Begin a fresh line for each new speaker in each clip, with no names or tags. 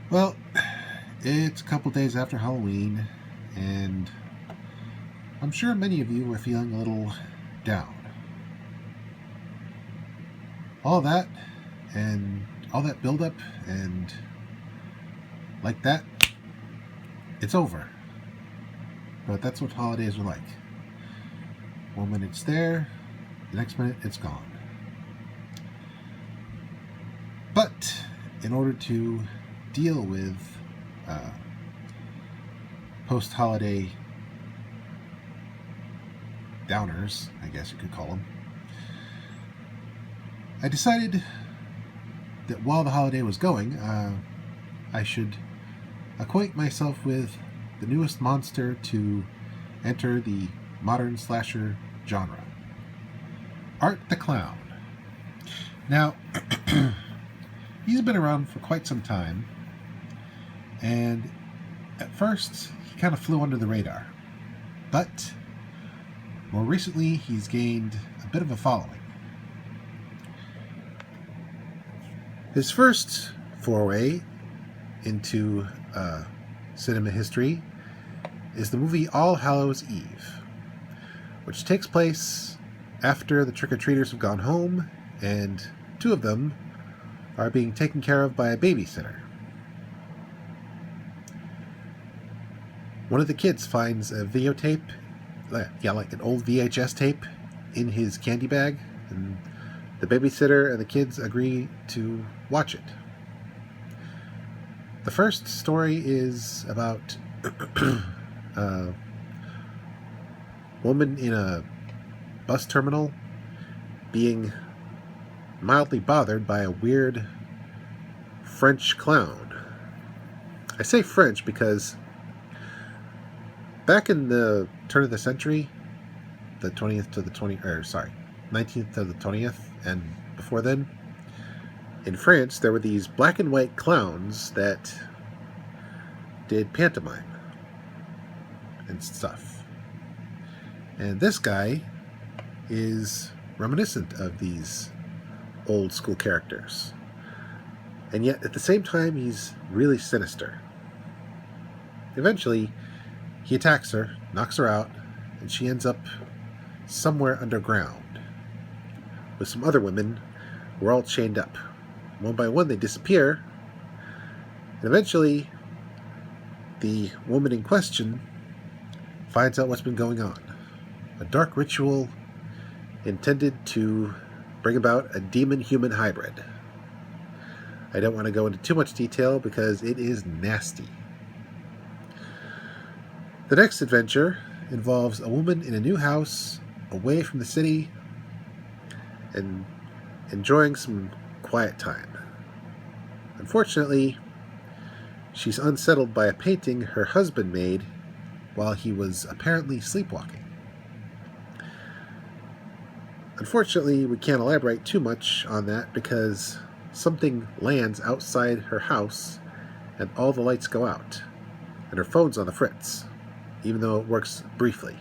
Well, it's a couple days after Halloween, and I'm sure many of you are feeling a little down. All that, and all that buildup, and like that, it's over. But that's what holidays are like. One minute it's there, the next minute it's gone. But in order to deal with uh, post-holiday downers, I guess you could call them, I decided that while the holiday was going, I should acquaint myself with the newest monster to enter the modern slasher genre, Art the Clown. Now, he's been around for quite some time, and at first he kind of flew under the radar, but more recently he's gained a bit of a following. His first foray into cinema history is the movie All Hallows Eve, which takes place after the trick-or-treaters have gone home and two of them are being taken care of by a babysitter. One of the kids finds a videotape, like an old VHS tape, in his candy bag, and the babysitter and the kids agree to watch it. The first story is about a woman in a bus terminal being mildly bothered by a weird French clown. I say French because back in the turn of the century, the 19th to the 20th, and before then, in France, there were these black and white clowns that did pantomime and stuff. And this guy is reminiscent of these old school characters. And yet, at the same time, he's really sinister. Eventually, he attacks her, knocks her out, and she ends up somewhere underground with some other women who are all chained up. One by one, they disappear, and eventually, the woman in question finds out what's been going on. A dark ritual intended to bring about a demon-human hybrid. I don't want to go into too much detail because it is nasty. The next adventure involves a woman in a new house, away from the city, and enjoying some quiet time. Unfortunately, she's unsettled by a painting her husband made while he was apparently sleepwalking. Unfortunately, we can't elaborate too much on that because something lands outside her house and all the lights go out, and her phone's on the fritz, even though it works briefly.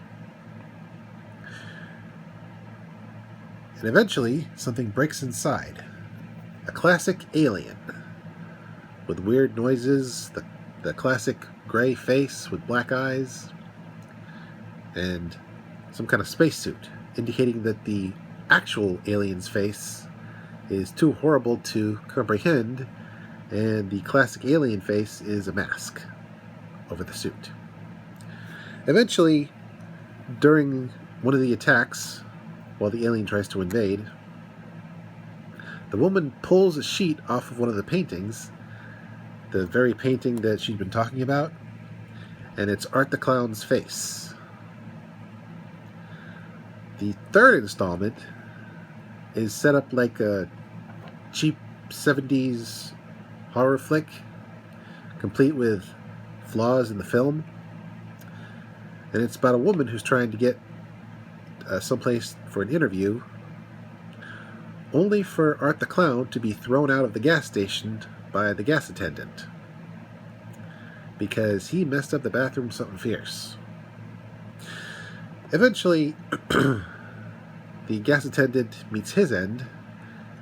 And eventually, something breaks inside. A classic alien with weird noises, the classic gray face with black eyes, and some kind of spacesuit, indicating that the actual alien's face is too horrible to comprehend, and the classic alien face is a mask over the suit. Eventually, during one of the attacks, while the alien tries to invade, the woman pulls a sheet off of one of the paintings, the very painting that she'd been talking about, and it's Art the Clown's face. The third installment is set up like a cheap 70s horror flick, complete with flaws in the film. And it's about a woman who's trying to get someplace for an interview, only for Art the Clown to be thrown out of the gas station by the gas attendant because he messed up the bathroom something fierce. Eventually, the gas attendant meets his end,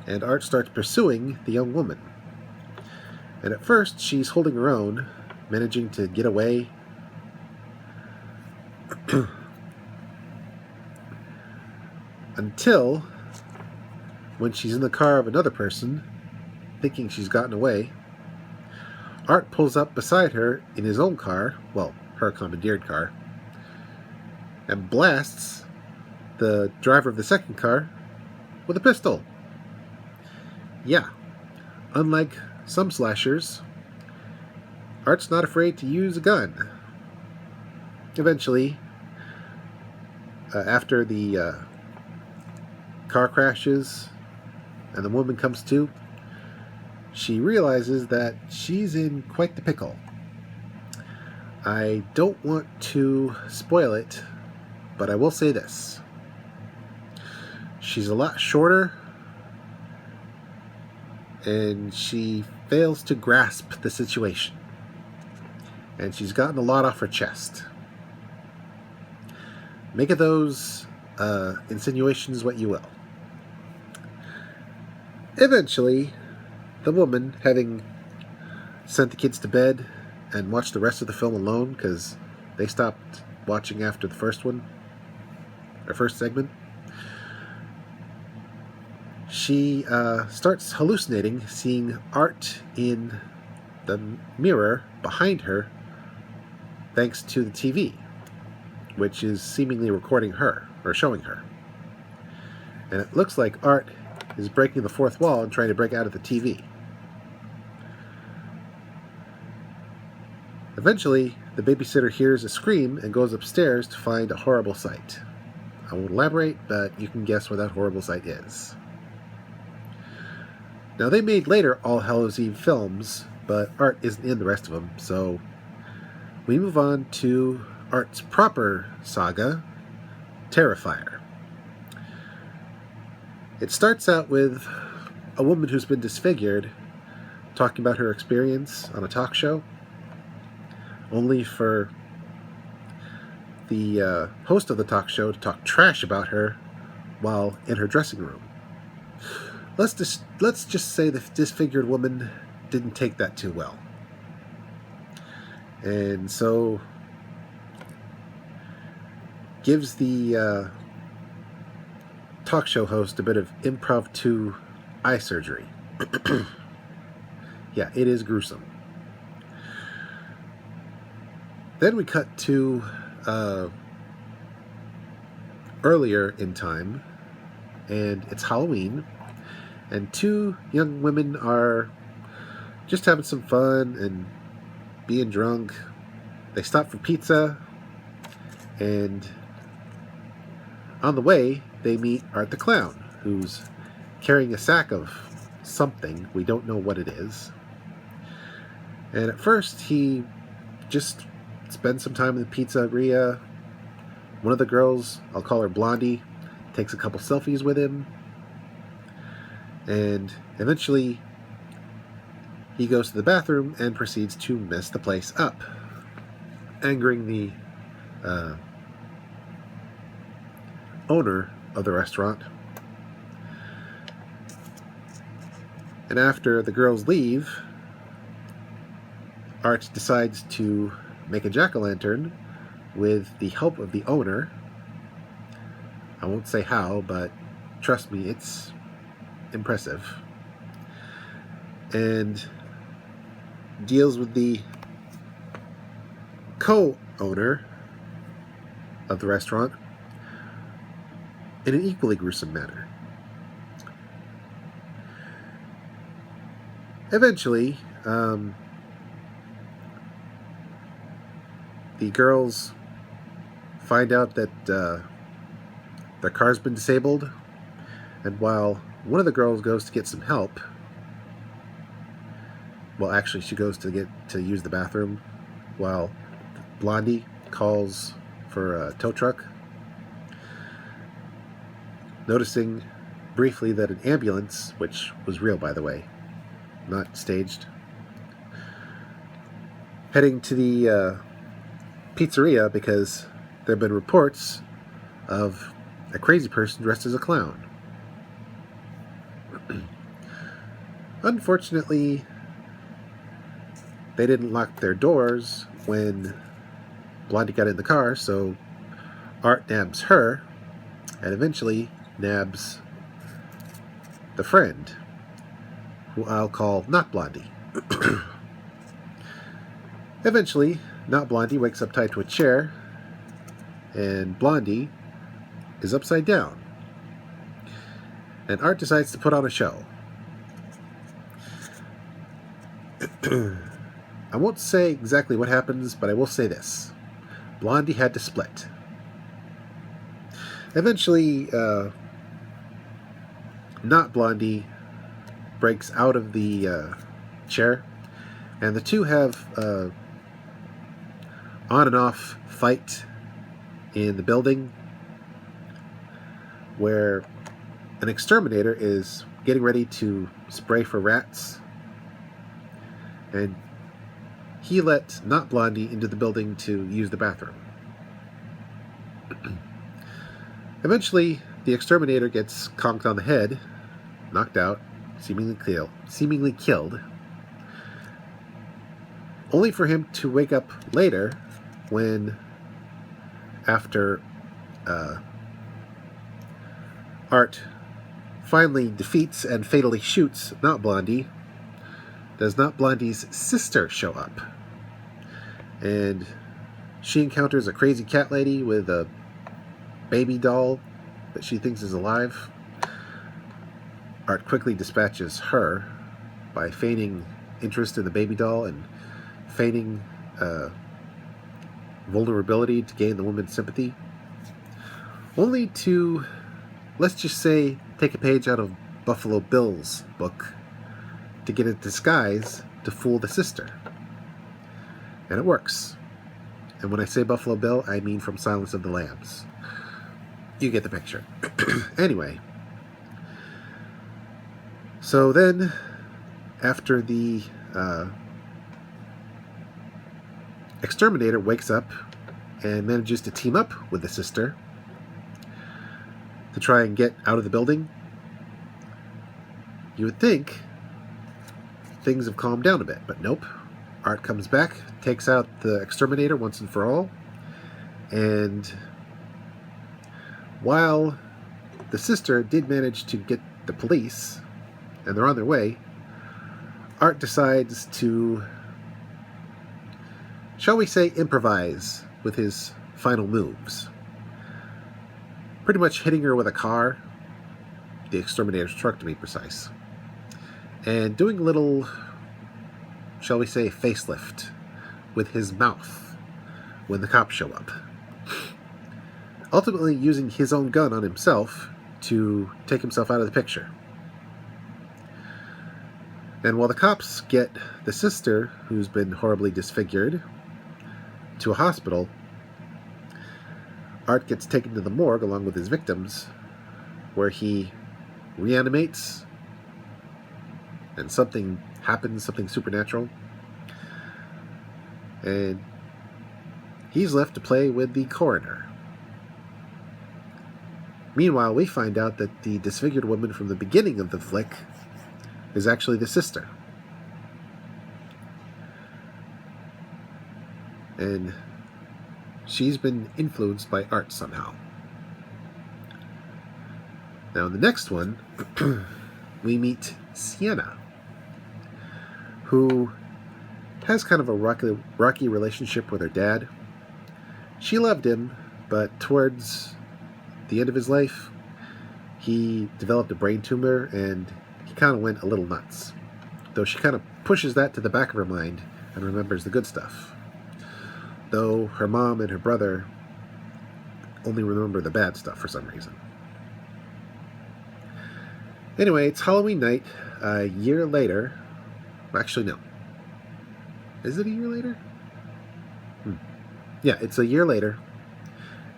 and Art starts pursuing the young woman. And at first, she's holding her own, managing to get away. Until when she's in the car of another person, thinking she's gotten away, Art pulls up beside her in his own car, well, her commandeered car, and blasts the driver of the second car with a pistol. Yeah, unlike some slashers, Art's not afraid to use a gun. Eventually, after the car crashes and the woman comes to, she realizes that she's in quite the pickle. I don't want to spoil it, but I will say this. She's a lot shorter, and she fails to grasp the situation. And she's gotten a lot off her chest. Make of those insinuations what you will. Eventually, the woman, having sent the kids to bed and watched the rest of the film alone because they stopped watching after the first one, or first segment, she starts hallucinating, seeing Art in the mirror behind her thanks to the TV, which is seemingly recording her, or showing her. And it looks like Art is breaking the fourth wall and trying to break out of the TV. Eventually, the babysitter hears a scream and goes upstairs to find a horrible sight. I won't elaborate, but you can guess what that horrible sight is. Now, they made later All Hallows Eve films, but Art isn't in the rest of them, so we move on to Art's proper saga, Terrifier. It starts out with a woman who's been disfigured talking about her experience on a talk show, only for the host of the talk show to talk trash about her while in her dressing room. Let's just say the disfigured woman didn't take that too well. And so gives the talk show host a bit of impromptu eye surgery. Yeah, it is gruesome. Then we cut to earlier in time, and it's Halloween, and two young women are just having some fun and being drunk. They stop for pizza, and on the way, they meet Art the Clown, who's carrying a sack of something. We don't know what it is. And at first, he just spends some time in the pizzeria. One of the girls, I'll call her Blondie, takes a couple selfies with him. And eventually, he goes to the bathroom and proceeds to mess the place up, angering the owner of the restaurant. And after the girls leave, Art decides to make a jack-o'-lantern with the help of the owner. I won't say how, but trust me, it's impressive. And deals with the co-owner of the restaurant in an equally gruesome manner. Eventually, the girls find out that their car's been disabled, and while one of the girls goes to get some help, well, actually, she goes to use the bathroom, while Blondie calls for a tow truck, noticing briefly that an ambulance, which was real, by the way, not staged, heading to the pizzeria because there have been reports of a crazy person dressed as a clown. Unfortunately, they didn't lock their doors when Blondie got in the car, so Art nabs her and eventually nabs the friend, who I'll call Not Blondie. Eventually, Not Blondie wakes up tied to a chair, and Blondie is upside down. And Art decides to put on a show. I won't say exactly what happens, but I will say this. Blondie had to split. Eventually, Not Blondie breaks out of the chair, and the two have on and off fight in the building where an exterminator is getting ready to spray for rats, and he let Not Blondie into the building to use the bathroom. Eventually, the exterminator gets conked on the head, knocked out, seemingly killed, only for him to wake up later when, after Art finally defeats and fatally shoots Not Blondie, does Not Blondie's sister show up. And she encounters a crazy cat lady with a baby doll that she thinks is alive. Art quickly dispatches her by feigning interest in the baby doll and feigning vulnerability to gain the woman's sympathy, only to, let's just say, take a page out of Buffalo Bill's book to get a disguise to fool the sister. And it works. And when I say Buffalo Bill, I mean from Silence of the Lambs. You get the picture. Anyway. So then, after the exterminator wakes up and manages to team up with the sister to try and get out of the building, you would think things have calmed down a bit, but nope. Art comes back, takes out the exterminator once and for all, and while the sister did manage to get the police, and they're on their way, Art decides to, shall we say, improvise with his final moves. Pretty much hitting her with a car, the exterminator's truck to be precise, and doing a little, shall we say, facelift with his mouth when the cops show up. Ultimately using his own gun on himself to take himself out of the picture. And while the cops get the sister, who's been horribly disfigured, to a hospital, Art gets taken to the morgue along with his victims, where he reanimates, and something happens, something supernatural, and he's left to play with the coroner. Meanwhile, we find out that the disfigured woman from the beginning of the flick is actually the sister. And she's been influenced by Art somehow. Now in the next one, we meet Sienna, who has kind of a rocky relationship with her dad. She loved him, but towards the end of his life, he developed a brain tumor and he kind of went a little nuts. Though she kind of pushes that to the back of her mind and remembers the good stuff. Though her mom and her brother only remember the bad stuff for some reason. Anyway, it's Halloween night, a year later. Actually, no. Is it a year later? Yeah, it's a year later.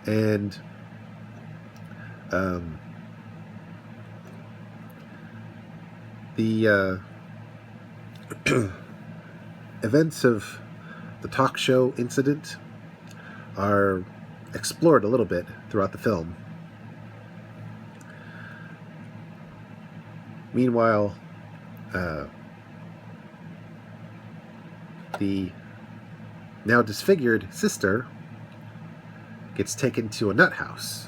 And the events of the talk show incident are explored a little bit throughout the film. Meanwhile, the now disfigured sister gets taken to a nut house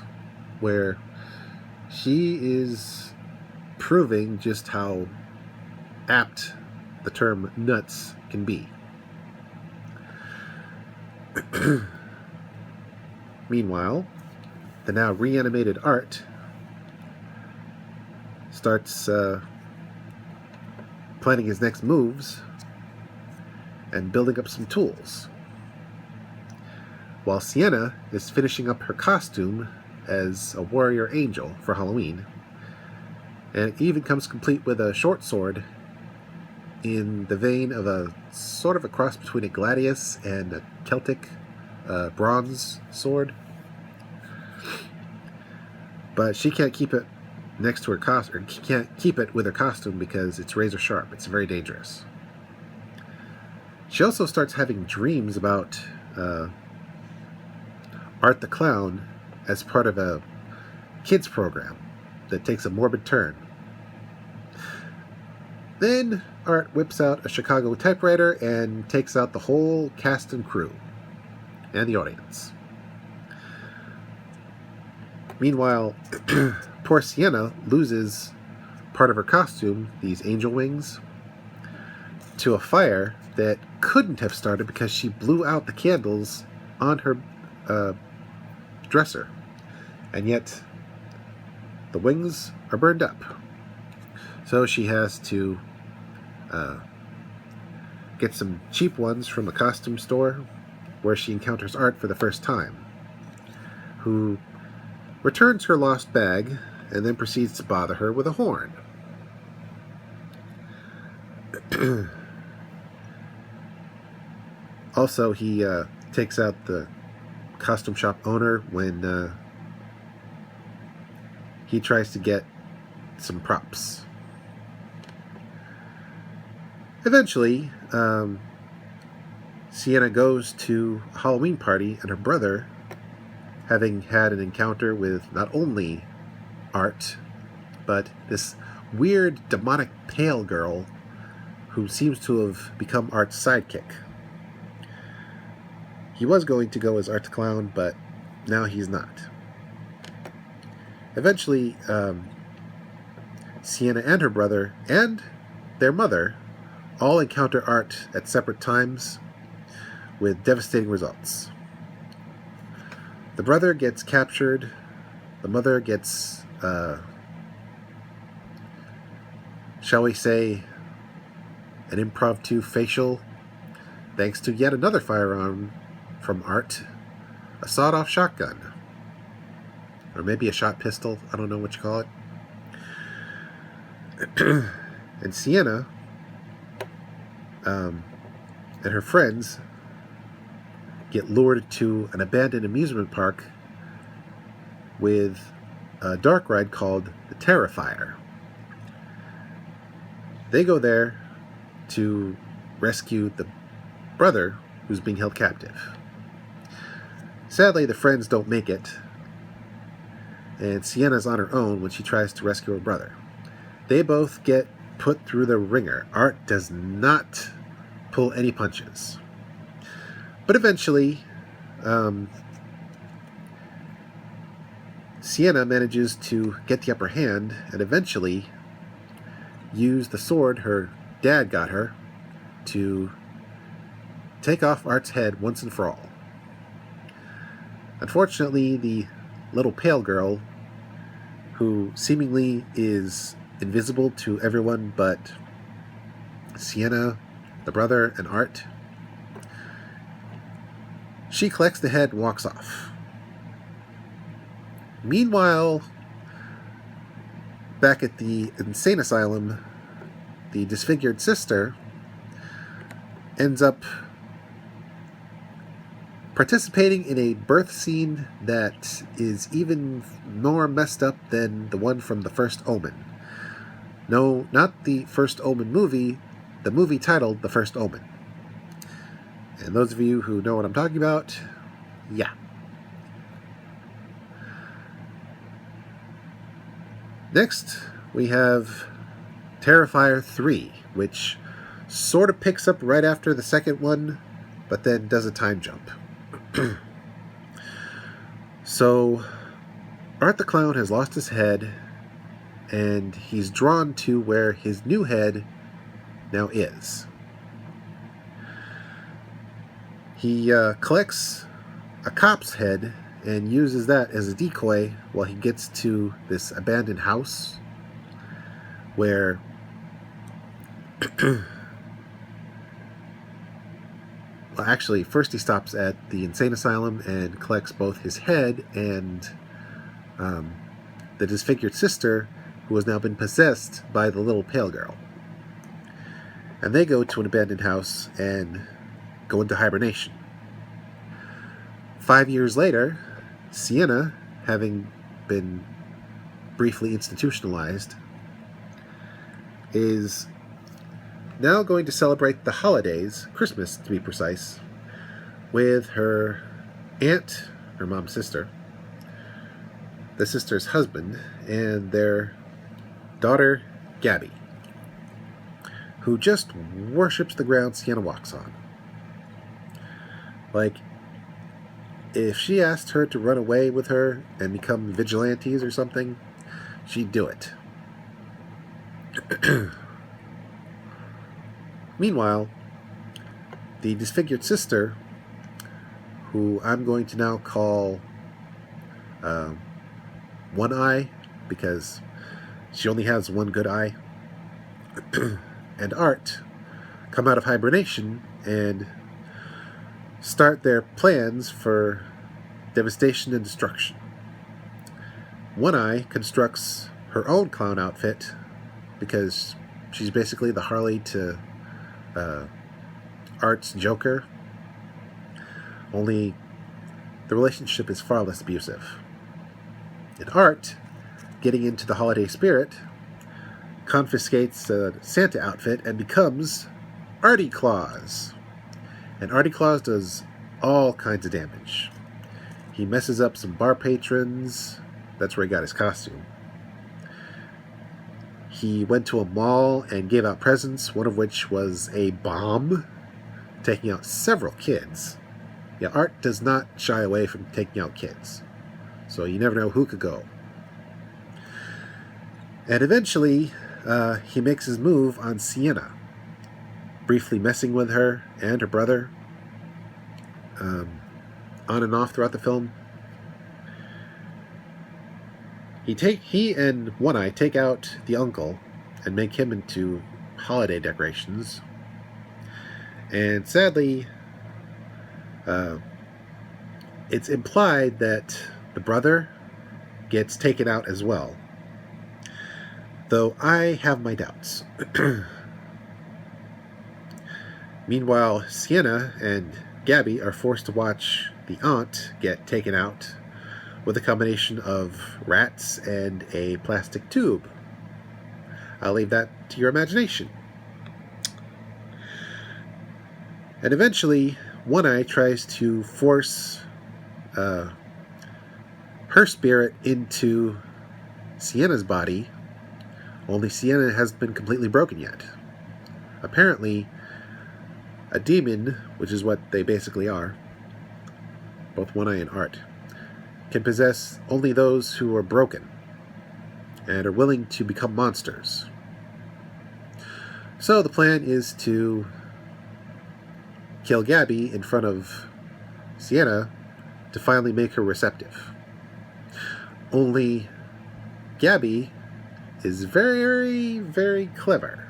where she is proving just how apt the term nuts can be. Meanwhile, the now reanimated Art starts planning his next moves and building up some tools, while Sienna is finishing up her costume as a warrior angel for Halloween, and it even comes complete with a short sword in the vein of a sort of a cross between a gladius and a Celtic bronze sword. But she can't keep it next to her costume, or can't keep it with her costume because it's razor sharp. It's very dangerous. She also starts having dreams about Art the Clown as part of a kids program that takes a morbid turn. Then Art whips out a Chicago typewriter and takes out the whole cast and crew and the audience. Meanwhile, poor Sienna loses part of her costume, these angel wings, to a fire that couldn't have started because she blew out the candles on her dresser. And yet, the wings are burned up. So she has to get some cheap ones from a costume store where she encounters Art for the first time, who returns her lost bag and then proceeds to bother her with a horn. Also, he takes out the costume shop owner when he tries to get some props. Eventually, Sienna goes to a Halloween party, and her brother, having had an encounter with not only Art, but this weird demonic pale girl who seems to have become Art's sidekick. He was going to go as Art the Clown, but now he's not. Eventually, Sienna and her brother and their mother all encounter Art at separate times with devastating results. The brother gets captured. The mother gets, shall we say, an impromptu facial, thanks to yet another firearm from Art, a sawed-off shotgun. Or maybe a shot pistol, I don't know what you call it. And Sienna and her friends get lured to an abandoned amusement park with a dark ride called the TERRIFIER. They go there to rescue the brother who's being held captive. Sadly, the friends don't make it, and Sienna's on her own when she tries to rescue her brother. They both get put through the ringer. Art does not pull any punches. But eventually, Sienna manages to get the upper hand and eventually use the sword her dad got her to take off Art's head once and for all. Unfortunately, the little pale girl, who seemingly is invisible to everyone but Sienna, the brother, and Art, she collects the head and walks off. Meanwhile, back at the insane asylum, the disfigured sister ends up participating in a birth scene that is even more messed up than the one from the first Omen. No, not the first Omen movie, the movie titled The First Omen. And those of you who know what I'm talking about, yeah. Next, we have Terrifier 3, which Sort of picks up right after the second one, but then does a time jump. So, Art the Clown has lost his head, and he's drawn to where his new head now is. He collects a cop's head and uses that as a decoy while he gets to this abandoned house where well, actually, first he stops at the insane asylum and collects both his head and the disfigured sister, who has now been possessed by the little pale girl. And they go to an abandoned house and go into hibernation. 5 years later, Sienna, having been briefly institutionalized, is now going to celebrate the holidays, Christmas to be precise, with her aunt, her mom's sister, the sister's husband, and their daughter, Gabby, who just worships the ground Sienna walks on. Like, if she asked her to run away with her and become vigilantes or something, she'd do it. Meanwhile, the disfigured sister, who I'm going to now call One Eye, because she only has one good eye, and Art, come out of hibernation and start their plans for devastation and destruction. One Eye constructs her own clown outfit because she's basically the Harley to Art's Joker, only the relationship is far less abusive. And Art, getting into the holiday spirit, confiscates a Santa outfit and becomes Artie Claus. And Artie Claus does all kinds of damage. He messes up some bar patrons. That's where he got his costume. He went to a mall and gave out presents, one of which was a bomb, taking out several kids. Yeah, Art does not shy away from taking out kids, so you never know who could go. And eventually, he makes his move on Sienna, briefly messing with her and her brother, on and off throughout the film. He and One Eye take out the uncle and make him into holiday decorations. And sadly, it's implied that the brother gets taken out as well, though I have my doubts. Meanwhile, Sienna and Gabby are forced to watch the aunt get taken out with a combination of rats and a plastic tube. I'll leave that to your imagination. And eventually, One Eye tries to force her spirit into Sienna's body, only Sienna hasn't been completely broken yet. Apparently, a demon, which is what they basically are, both One Eye and Art, can possess only those who are broken and are willing to become monsters. So the plan is to kill Gabby in front of Sienna to finally make her receptive. Only Gabby is very, very clever.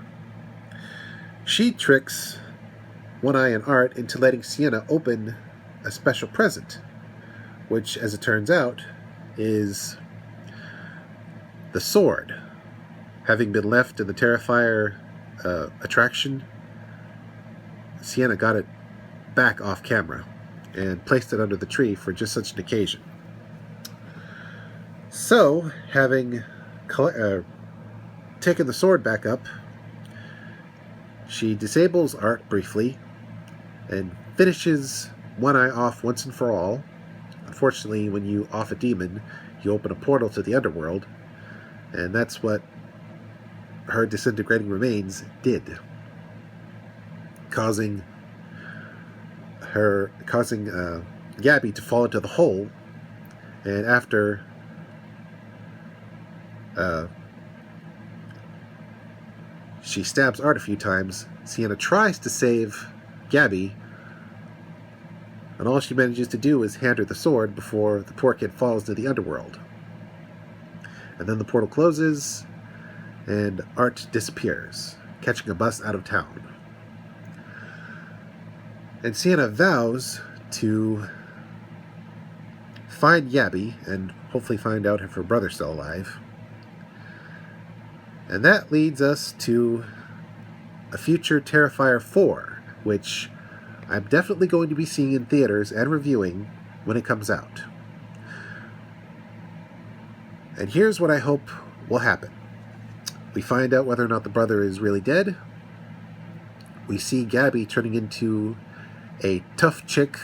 She tricks One Eye and Art into letting Sienna open a special present, which, as it turns out, is the sword. Having been left in the Terrifier attraction, Sienna got it back off camera and placed it under the tree for just such an occasion. So, having taken the sword back up, she disables Art briefly and finishes One Eye off once and for all. Unfortunately, when you off a demon, you open a portal to the underworld, and that's what her disintegrating remains did. causing Gabby to fall into the hole. And after she stabs Art a few times, Sienna tries to save Gabby, and all she manages to do is hand her the sword before the poor kid falls into the underworld. And then the portal closes, and Art disappears, catching a bus out of town. And Sienna vows to find Gabby and hopefully find out if her brother's still alive. And that leads us to a future Terrifier 4, which I'm definitely going to be seeing in theaters and reviewing when it comes out. And here's what I hope will happen. We find out whether or not the brother is really dead. We see Gabby turning into a tough chick,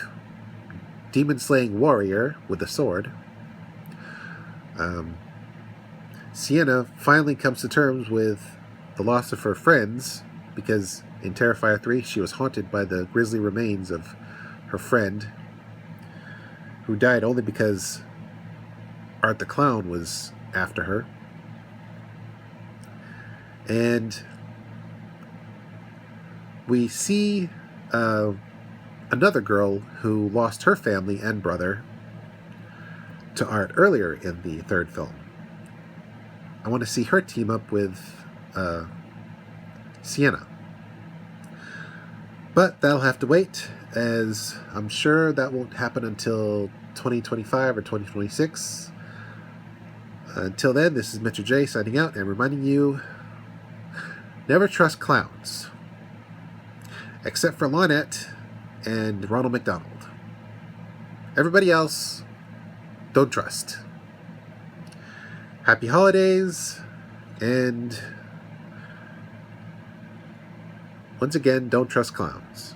demon-slaying warrior with a sword. Sienna finally comes to terms with the loss of her friends, because in Terrifier 3 she was haunted by the grisly remains of her friend, who died only because Art the Clown was after her. And we see another girl who lost her family and brother to Art earlier in the third film. I want to see her team up with Sienna. But that'll have to wait, as I'm sure that won't happen until 2025 or 2026. Until then, this is Mr. J signing out and reminding you, never trust clowns. Except for Lynette and Ronald McDonald. Everybody else, don't trust. Happy holidays, and once again, don't trust clowns.